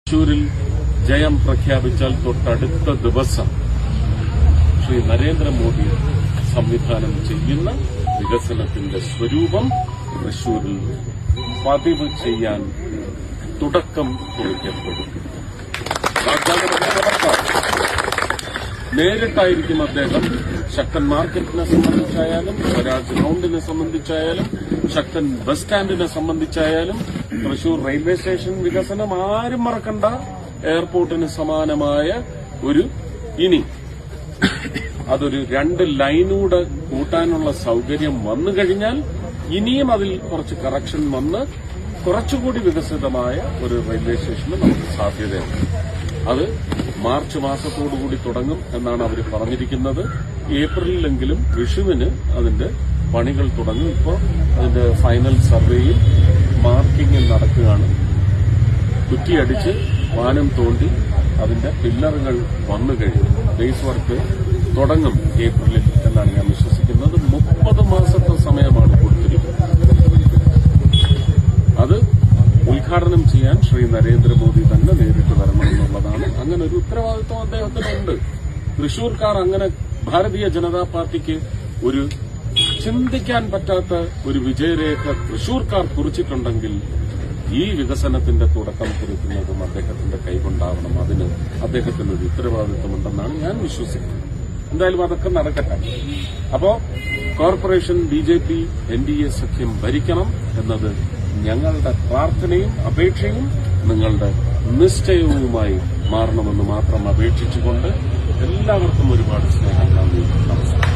തൃശൂരിൽ ജയം പ്രഖ്യാപിച്ചാൽ തൊട്ടടുത്ത ദിവസം ശ്രീ നരേന്ദ്രമോദി സംവിധാനം ചെയ്യുന്ന വികസനത്തിന്റെ സ്വരൂപം തൃശൂരിൽ പതിവ് ചെയ്യാൻ തുടക്കം കുറിക്കപ്പെടും. നേരിട്ടായിരിക്കും അദ്ദേഹം ശക്തൻ മാർക്കറ്റിനെ സംബന്ധിച്ചായാലും സ്വരാജ് ഗ്രൌണ്ടിനെ സംബന്ധിച്ചായാലും ശക്തൻ ബസ് സ്റ്റാൻഡിനെ സംബന്ധിച്ചായാലും തൃശൂർ റെയിൽവേ സ്റ്റേഷൻ വികസനം ആരും മറക്കണ്ട. എയർപോർട്ടിന് സമാനമായ ഇനി അതൊരു 2 ലൈനൂടെ കൂട്ടാനുള്ള സൌകര്യം വന്നു കഴിഞ്ഞാൽ ഇനിയും അതിൽ കുറച്ച് കറക്ഷൻ വന്ന് കുറച്ചുകൂടി വികസിതമായ ഒരു റെയിൽവേ സ്റ്റേഷന് നമുക്ക് സാധ്യതയുണ്ട്. അത് മാർച്ച് മാസത്തോടുകൂടി തുടങ്ങും എന്നാണ് അവർ പറഞ്ഞിരിക്കുന്നത്. ഏപ്രിലിലെങ്കിലും വിഷുവിന് അതിന്റെ പണികൾ തുടങ്ങും. ഇപ്പോൾ അതിന്റെ ഫൈനൽ സർവേയും മാർക്കിംഗും നടക്കുകയാണ്. കുറ്റിയടിച്ച് വാനം തോണ്ടി അതിന്റെ പില്ലറുകൾ വന്നു കഴിഞ്ഞു. ബേസ് വർക്ക് തുടങ്ങും ഏപ്രിലിൽ എന്നാണ് ഞാൻ വിശ്വസിക്കുന്നത്. 30 മാസത്തെ സമയമാണ് കൊടുത്തിരിക്കുന്നത്. അത് ഉദ്ഘാടനം ചെയ്യാൻ ശ്രീ നരേന്ദ്രമോദി തന്നെ നേരിട്ട് വരണമെന്നുള്ളതാണ്. അങ്ങനെ ഒരു ഉത്തരവാദിത്വം അദ്ദേഹത്തിനുണ്ട്. തൃശൂർക്കാർ അങ്ങനെ ഭാരതീയ ജനതാ പാർട്ടിക്ക് ഒരു ചിന്തിക്കാൻ പറ്റാത്ത ഒരു വിജയരേഖ തൃശൂർക്കാർ കുറിച്ചിട്ടുണ്ടെങ്കിൽ ഈ വികസനത്തിന്റെ തുടക്കം കുറിക്കുന്നതും അദ്ദേഹത്തിന്റെ കൈകൊണ്ടാവണം. അതിന് അദ്ദേഹത്തിന് ഒരു ഉത്തരവാദിത്വമുണ്ടെന്നാണ് ഞാൻ വിശ്വസിക്കുന്നത്. എന്തായാലും അതൊക്കെ നടക്കട്ടെ. അപ്പോ കോർപ്പറേഷൻ BJP NDA സഖ്യം ഭരിക്കണം എന്നത് ഞങ്ങളുടെ പ്രാർത്ഥനയും അപേക്ഷയും നിങ്ങളുടെ നിശ്ചയവുമായി മാറണമെന്ന് മാത്രം അപേക്ഷിച്ചുകൊണ്ട് എല്ലാവർക്കും ഒരുപാട് സ്നേഹം. നന്ദി, നമസ്കാരം.